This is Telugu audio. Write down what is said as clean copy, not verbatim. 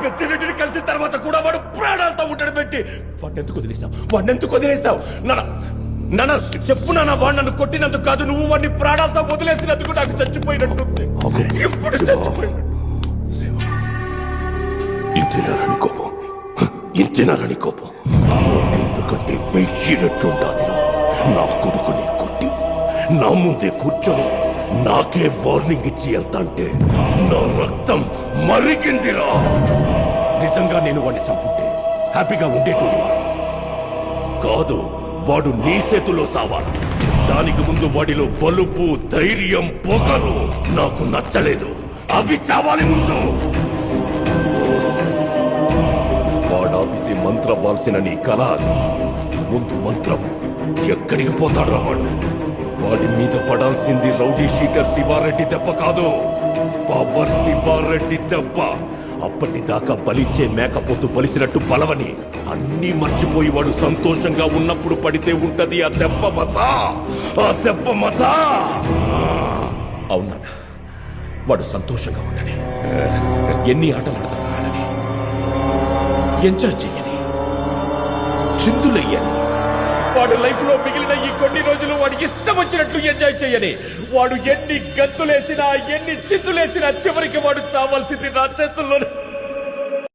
పెద్దిరెడ్డిని కలిసిన తర్వాత కూడా వాడు ప్రాణాలతో ఉంటాడు పెట్టి వాడినెందుకు వదిలేస్తావు నాన్న చెప్పు నాన్న. వాడు నన్ను కొట్టినందుకు కాదు, నువ్వు వాడిని ప్రాణాలతో వదిలేసినందుకు నాకు చచ్చిపోయినట్టుంది. ఇప్పుడు చచ్చిపోయినట్టు. ఇంతేనారని కోపం ఎందుకంటే 1000 రెట్లు ఉండాదిరా. నా కొడుకుని కొట్టి నా ముందే కూర్చొని నాకే వార్నింగ్ ఇచ్చి వెళ్తా అంటే నా రక్తం మరిగిందిరా. నిజంగా నేను వాడిని చంపుంటే హ్యాపీగా ఉండేటోడు కాదు. వాడు నీ చేతిలో సావాలి. దానికి ముందు వాడిలో బలుపు, ధైర్యం, పొగరు నాకు నచ్చలేదు. అవి చావాలి ముందు. వాడాపితే మంత్రవ్వాల్సిన నీ కళ అది. ముందు మంత్రం. ఎక్కడికి పోతాడు వాడు? వాడి మీద పడాల్సింది రౌడీ షీటర్ శివారెడ్డి దెబ్బ కాదు, పవర్ శివారెడ్డి దెబ్బ. అప్పటిదాకా బలిచ్చే మేకపోతు బలిసినట్టు బలవని అన్నీ మర్చిపోయి వాడు సంతోషంగా ఉన్నప్పుడు పడితే ఉంటది ఆ దెబ్బ మజా. ఆ దెబ్బ మజా. అవునా? వాడు సంతోషంగా ఉండని, ఎన్ని ఆటలు ఆడతాడని, ఎంజాయ్ చెయ్యని, చిందులయ్యని. వాడు లైఫ్ లో మిగిలిన ఈ కొన్ని రోజులు వాడు ఇష్టం వచ్చినట్లు ఎంజాయ్ చేయని. వాడు ఎన్ని గంతులేసినా, ఎన్ని చిందులేసినా చివరికి వాడు చావాల్సింది నా చేతుల్లోనే.